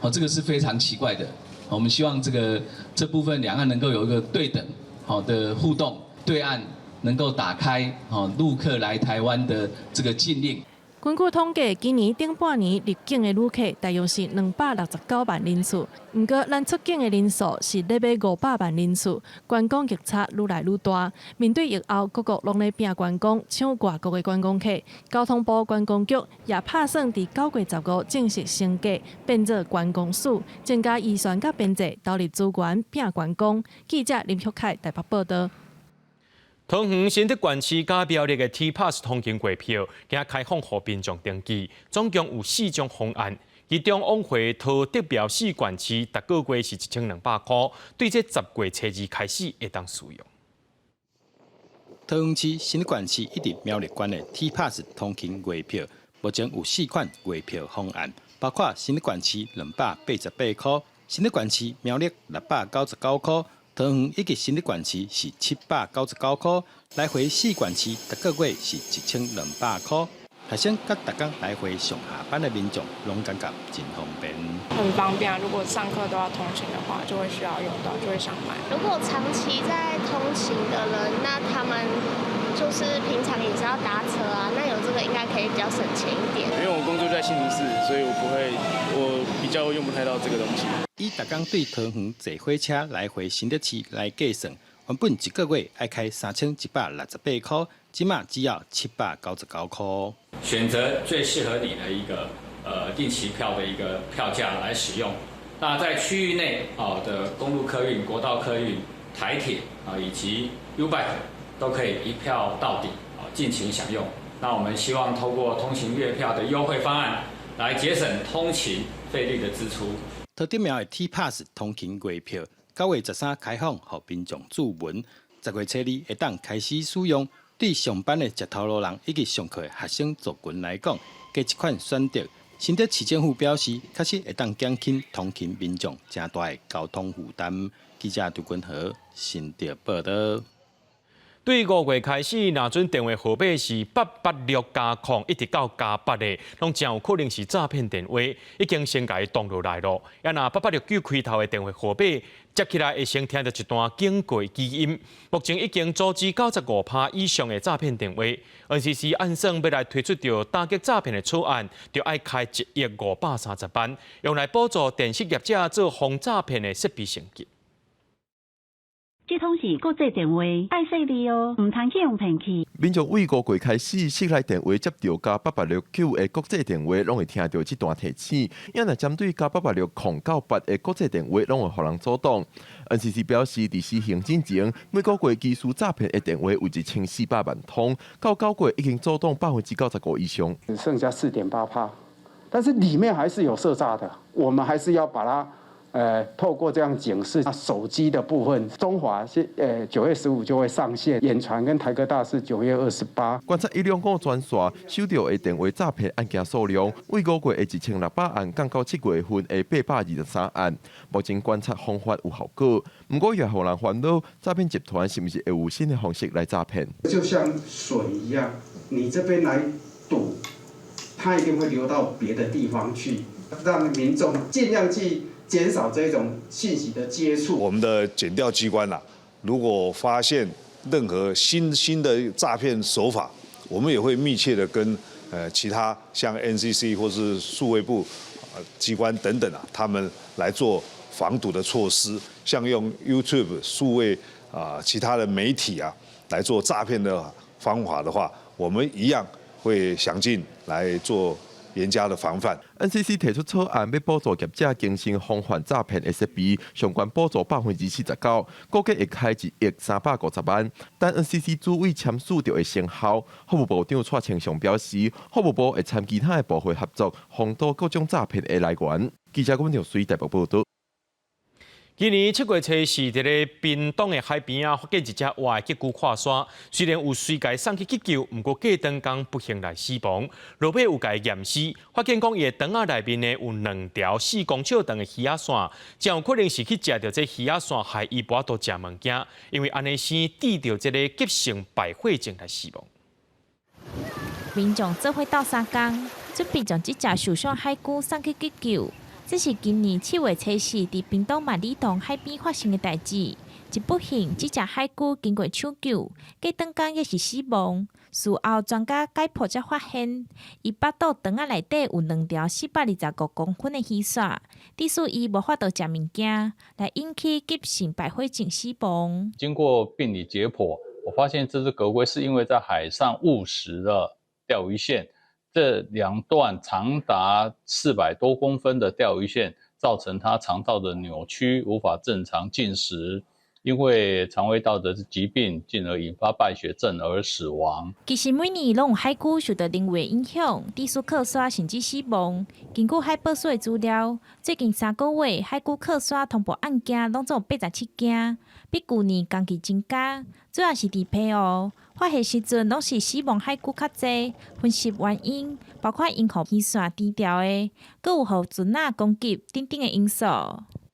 这个是非常奇怪的。我们希望这部分两岸能够有一个对等好的互动，对岸 能够打开陆客来台湾的这个禁令。根据统计，今年顶半年入境的旅客大约是269万人次，不过咱出境的人数是咧要500万人次，观光逆差愈来愈大。面对疫后各国拢咧拼观光，抢外国的观光客，交通部观光局也打算伫9月15正式升格，变做观光署，增加预算甲编制，投入资源拼观光。记者林旭凯台北报道。 桃园新竹县市甲苗栗的 T-Pass 通勤月票，今开放予民众登记，总共有4种方案。其中往回桃竹苗市县市，逐个月是1200块，对这10月初2开始会当使用。桃园市新竹县市一直苗栗县的 T-Pass 通勤月票，目前有4款月票方案，包括新竹县市288块，新竹县市苗栗699块。 桃园以及新竹县市是799块，来回4县市逐个月是1200块。学生甲逐工来回上下班的民众，拢感觉真方便。很方便，如果上课都要通勤的话，就会需要用到，就会想买。如果长期在通勤的人，那他们就是平常也是要搭车啊，那有这个应该可以比较省钱一点。因为我工作在新竹市，所以我比较用不太到这个东西。 以逐工对桃园坐火车来回新竹市来计算，原本一个月要开3168块，即马只要799块。选择最适合你的一个定期票的一个票价来使用。那在区域内的公路客运、国道客运、台铁以及 U-Bike 都可以一票到底尽情享用。那我们希望透过通勤月票的优惠方案，来节省通勤费率的支出。 桃竹苗的 T-Pass 通勤月票9月13开放，予民众注文，10月初2会当开始使用。对上班的食头路人以及上课的学生族群来讲，加一款选择。新竹市政府表示，确实会当减轻通勤民众正大的交通负担。记者杜君和新竹报道。对5月开始，若准电话号码是886+0一直到+8的，拢真有可能是诈骗电话，已经先甲伊挡落来咯。也若8869开头的电话号码接起来，会先听到一段警告基音。目前已经阻止95%以上的诈骗电话。NCC 按算要来推出着打击诈骗的草案，就要开1亿530万，用来补助电信业者做防诈骗的设备升级。这通是国际电话，爱细腻哦，唔通去用骗去。民众为5月开始，室内电话接到+8869的国际电话，拢会听到这段提醒。因若针对+886098的国际电话，拢会互人阻挡。NCC 表示，伫施行之前，每个月技术诈骗的电话有1400万通，到9月已经阻挡95%以上，只剩下4.8%，但是里面还是有涉诈的，我们还是要把它。透过这样警示，手机的部分，中华是9月15就会上线，远传跟台科大是9月28。观察125专线收到的电话诈骗案件数量，为5月的1600案降到7月份的823案。目前观察方法有效果，不过也让人烦恼，诈骗集团是不是会有新的方式来诈骗？就像水一样，你这边来堵，它一定会流到别的地方去，让民众尽量去。减少这种信息的接触。我们的检调机关如果发现任何新的诈骗手法，我们也会密切的跟其他像 NCC 或是数位部机关等等他们来做防堵的措施。像用 YouTube 数位其他的媒体来做诈骗的方法的话，我们一样会详尽来做。严加的防范。NCC 提出草案，要补助业者更新防范诈骗的设备，相关补助49%，估计会开1亿350万。但 NCC 主委签署就会生效。法务部长蔡清祥表示，法务部会参其他的部会合作，防堵各种诈骗的来源。记者郭文随台北报道。今年7月初4，伫咧屏东的海边发现一只活的吉龟跨沙，虽然有水界送去急救，不过过长工不幸来死亡。落尾有甲伊验尸，发现讲伊的肠仔内面呢有2条4公尺长的鱼仔线，真有可能是去食到这鱼仔线，害伊无法度食物件，因为安尼生治到这个急性败血症来死亡。民众做伙斗相共，准备将这只受伤海龟送去急救。这是今年7月初4，伫屏东万里洞海边发生的代志。一不幸，这只海龟经过抢救，过长工也是死亡。事后专家解剖才发现，伊腹肚肠仔内底有2条425公分的鱼线，致使伊无法度食物件，来引起急性败血症死亡。经过病理解剖，我发现这只蛤龟是因为在海上误食了钓鱼线。这2段长达400多公分的钓鱼线，造成它肠道的扭曲，无法正常进食，因为肠胃道的疾病，进而引发败血症而死亡。其实每年拢有海龟受到人为影响，致使靠沙甚至死亡。根据海保署的资料，最近3个月海龟靠沙通报案件拢总有87件，比去年同期增加，主要是伫澎湖。发现时阵拢是死亡海龟较侪，分析原因包括因互鱼线低调的，阁有互船仔攻击等等的因素。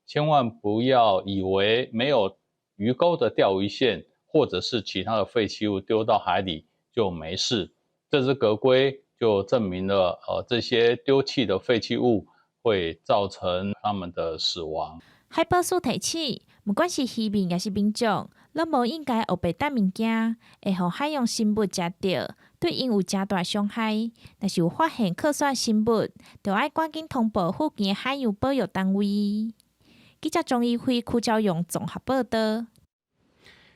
千万不要以为没有鱼钩的钓鱼线或者是其他的废弃物丢到海里就没事。这只蛤龟就证明了，这些丢弃的废弃物会造成它们的死亡。海保署提醒，不管是渔民也是民众，拢无应该黑白等物件，会互海洋生物食到，对因有真大伤害。若是有发现可算生物，就要赶紧通报附近的海洋保育单位。记者庄义辉、邱昭勇综合报道。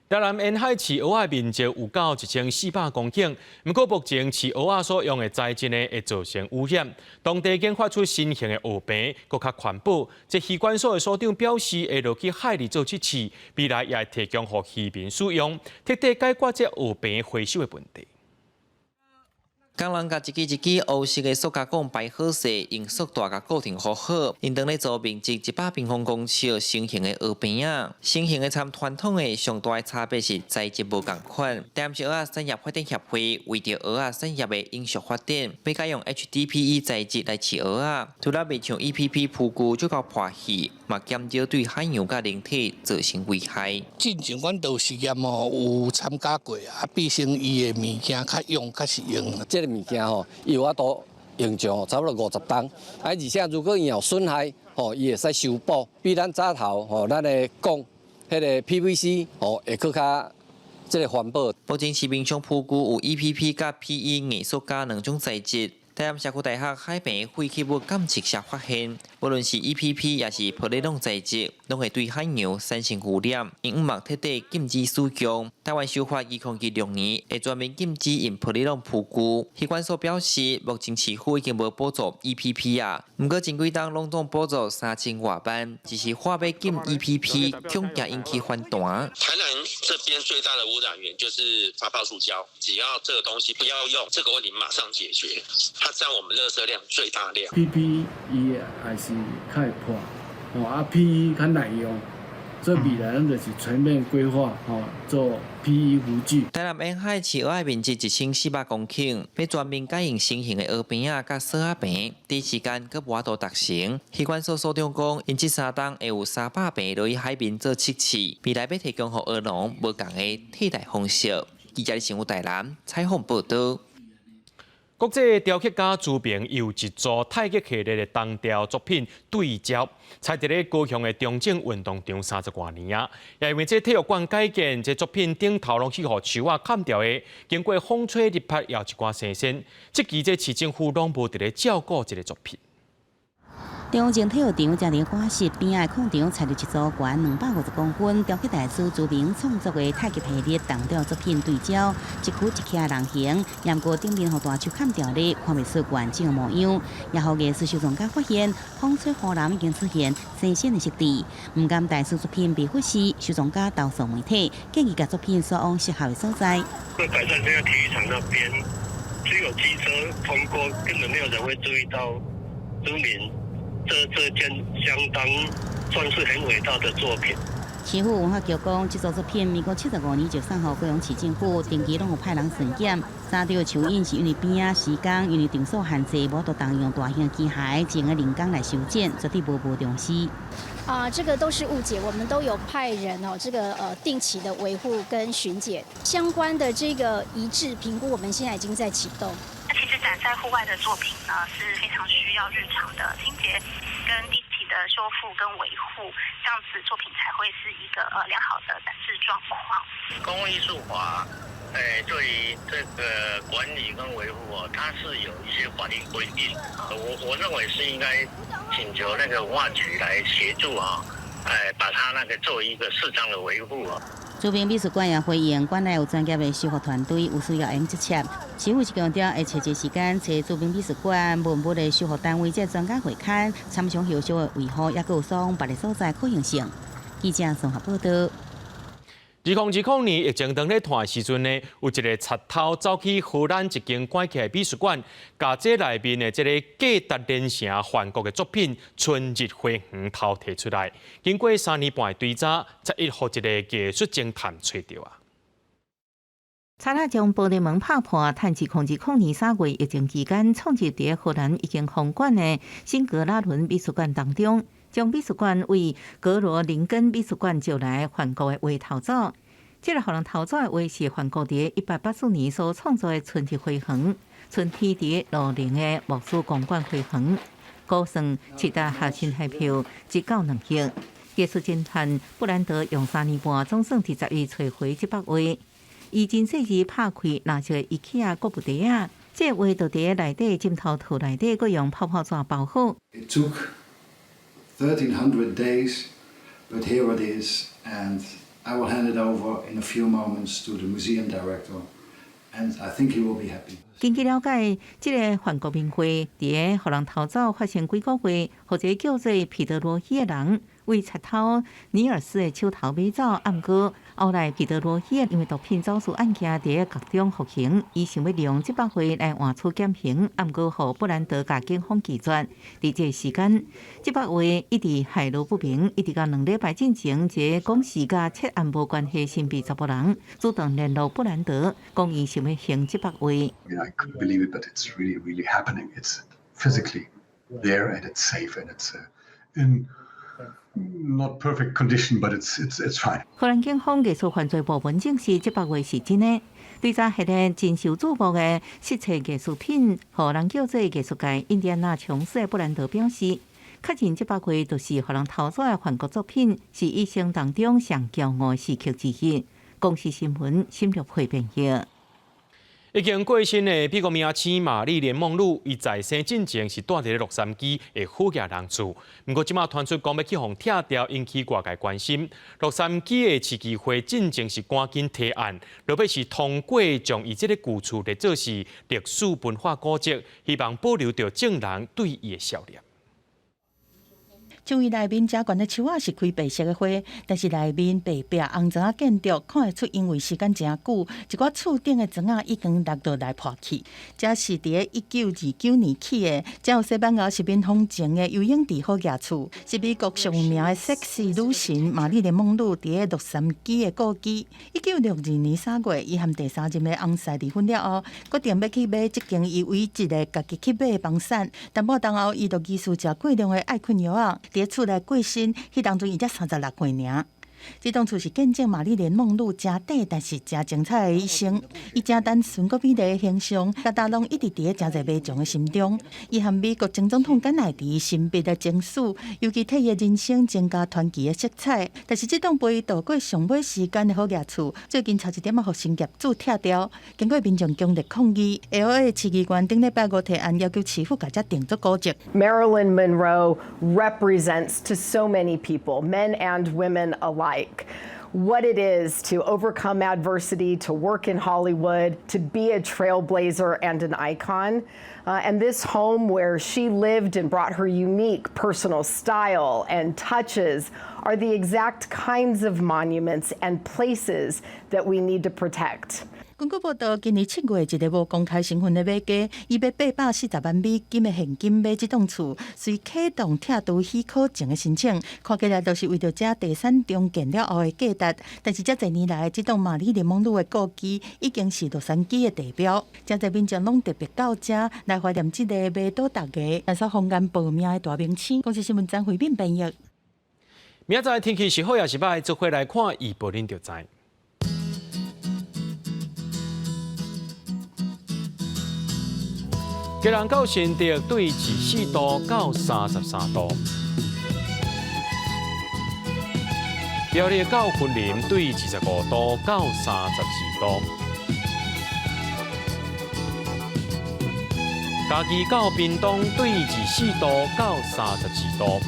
台南沿海饲蚵仔面积有到1400公顷，不过目前饲蚵仔所用的材质呢会造成污染。当地研发出新型的蚵瓶，更较环保。这渔管所的所长表示，会落去海里做这饲，未来也会提供给渔民使用，彻底解决这蚵瓶回收的问题。工人甲一支一支黑色的塑胶管摆好势，用塑带甲固定好好。因当咧做面积100平方公尺成型的蚵饼仔，成型的参传统的上大的差别是材质无共款。但是蚵仔产业发展协会为着蚵仔产业的永续发展，要改用 HDPE 材质来饲蚵仔，除了袂像 EPP 铺具就较破气，嘛减少对海洋甲人体造成危害。进前阮都实验有参加过啊，毕竟伊的物件较用较实用。这个物件伊有法度用上差不多50吨，而且如果伊有损害，伊会使修补，比咱早头咱的讲迄个 PVC 会更较这个环保。目前市面上铺具有 EPP 甲 PE 艺术家两种材质。台南社区大学海平废弃物监测室发现，无论是 EPP 也是玻璃拢材质，拢会对海洋产生污染，因毋茫彻底禁止使用。台湾修法2026年会全面禁止用玻璃拢铺具。机关所表示，目前市府已经无补助 EPP 啊，毋过前几档拢总补助3000外万，只是话要禁 EPP， 恐惊引起反弹。台南这边最大的污染源就是发泡塑胶，只要这个东西不要用，这个问题马上解决。它占我们垃圾量最大量。PP 伊还是较会破，PE 较耐用，所以未来咱就是全面规划，做 PE 渔具。台南沿海饲蚵仔面积1400公顷，要全面改用新型的蚵饼仔甲蚵仔饼，第一时间阁无法度达成。机关所所长讲，因这3档会有300饼落去海边做测试，未来要提供予蚵农无共的替代方式。记者李新武台南采访报道。国际雕刻家朱平由一组太极系列的铜雕作品对焦，采伫咧高雄的中正运动场30多年啊，也因为这体育馆改建，这作品顶头拢去互树啊砍掉的，经过风吹日晒，也有一寡生鲜。即期这市政府拢无伫咧照顾这个作品。中正体育场正伫馆室边仔空场，采入一组悬250公分、雕刻大师朱明创作的太极系列铜雕作品对焦，一区一徛人形，沿过顶面互大树砍掉咧，看袂出完整的模样。也互艺术收藏家发现，风吹雨淋已经出现生鲜的色地。唔甘大师作品被忽视，收藏家投诉媒体，建议把作品锁往适合的所在。会改善这个体育场那边，只有机车通过，根本没有人会注意到朱明。这件相当算是很伟大的作品。市府文化局讲，这组作品民国75年就送予高雄市政府，定期拢有派人巡检。查到树荫是因为边仔施工，因为场所限制，无得动用大型机械，前个人工来修剪，绝对无重视。这个都是误解，我们都有派人定期的维护跟巡检，相关的这个一致评估，我们现在已经在启动。其实展在户外的作品呢，是非常需要日常的清洁跟定期的修复跟维护，这样子作品才会是一个良好的展示状况。公共艺术法，对于这个管理跟维护它是有一些法律规定。我认为是应该请求那个文化局来协助把它那个作为一个适当的维护朱平美术馆也回应，馆内有专业的修复团队，有需要用这切。市府是强调会找一个时间，找朱平美术馆文物的修复单位，即专家会勘，参详后续的维护，也有双别的所在可行性。记者综合报道。2020年疫情当咧团时阵呢，有一个贼头走去荷兰一间关起的美术馆，把这内面的这个价值连城梵谷的作品《春日花园》偷摕出来，经过3年半的追查，才一互一个艺术侦探找到啊。查拉将玻璃门拍破，探知2020年3月疫情期间创立伫荷兰已经封馆的新格拉伦美术馆当中。将美术馆为格罗林根美术馆招来梵谷的画头作，这个互人头作的画是梵谷伫1884年所创作的《春日花园》，春天伫罗宁的莫斯公馆花园，估算7大下新海票1到2亿。艺术侦探布兰德用3年半总算伫10月找回这幅画，伊真细致拍开拿一个IKEA国布袋啊，这画就伫内底浸透土内底，佮用泡泡纸包好。1300 days, but here it is, and I will hand it over in a few moments to the museum director, and I think he will be happy. 根据了解，这个梵谷名画伫荷兰偷走发生几个月，或者叫做彼得罗希的人为贼偷尼尔斯的手头买走，暗过后来彼得罗希因为毒品走私案件伫各中服刑，伊想要利用这百回来换处减刑，暗过互布兰德甲警方拒绝。伫这时间，这百回一直海路不明，一直到2礼拜进前，一个讲是甲窃案无关系神秘查甫人主動聯絡布蘭德，講伊想要行這百位。I couldn't believe it, but it's really happening. It's physically there and it's safe and it's in not perfect condition, but it's fine. 荷蘭警方技術犯罪部門證實，這百位是真的。對查係個真受矚目的失竊藝術品，荷人叫做藝術界印第安納瓊斯的布蘭德表示，確認這百位就是荷人偷走的梵國作品，是一生當中上驕傲的時刻之一。公視新聞深入會編譯。已經過身的美國名星瑪麗蓮夢露，伊在生進前是住喺洛杉磯的富家人厝，不過即馬傳出講要去互拆掉，引起外界關心。洛杉磯的市議會進前是趕緊提案，落尾是通過將伊這個舊厝列做是歷史文化古蹟，希望保留着眾人對伊的笑臉。周圍內面遮懸的樹仔是開白色的花，但是內面白壁紅磚建築看得出，因為時間真久，一寡厝頂的磚仔已經落到來破去。這是伫1929年起的，這有西班牙殖民風情的游泳池好野厝，是美國上有名的sex女神瑪麗蓮夢露伫洛杉磯的故居。1962年3月，伊和第3任的翁婿離婚了後，決定要去買這間伊唯一個家己去買的房產，但無當後伊就疑似食過量的愛困藥啊。伫厝內過身，迄當陣伊才36歲爾。這棟厝是見證瑪麗蓮夢露真短，但是真精彩的一生。伊真單純佮美麗的形象，大家攏一直佇個真儕迷眾的心中。伊和美國前總統甘迺迪神秘的情史，尤其替伊人生增加傳奇的色彩。但是這棟陪伊度過上尾時間的好野厝，最近差一點互新業主拆掉。經過民眾強烈抗議 ，LA 市議員頂禮拜五提案要求市府甲這定做古蹟。Marilyn Monroe represents to so many people, men and women alike, what it is to overcome adversity, to work in Hollywood, to be a trailblazer and an icon. And this home where she lived and brought her unique personal style and touches are the exact kinds of monuments and places that we need to protect. 根據報道，今年7月，一個無公開身份的買家，伊要840萬美金的現金買這棟厝，遂啟動拆除許可證的申請。看起來都是為着這地產重建了後的價值。但是這多年來，這棟瑪麗蓮夢露的故居已經是洛杉磯的地標，真儕民眾攏特別到這來懷念這個賣倒大家，但是風眼報名的大明星。公視新聞張惠敏編譯。明仔載天氣是好也是歹，做回來看預報恁就知。吉蘭到新竹對24度到33度，苗栗到雲林對25度到34度，嘉義到屏東對24度到32度，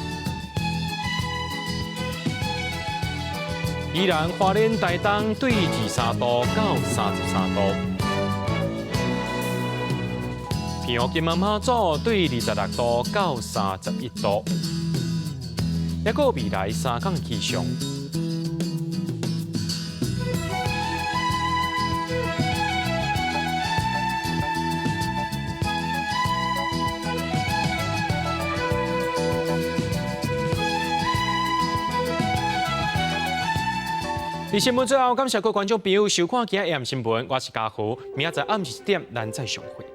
宜蘭花蓮台東對23度到33度。平湖金門馬祖對26度到31度，還有未來3天氣象。在新聞最後，感謝各位觀眾朋友收看今日AM新聞，我是嘉豪，明仔載暗時1點咱再相會。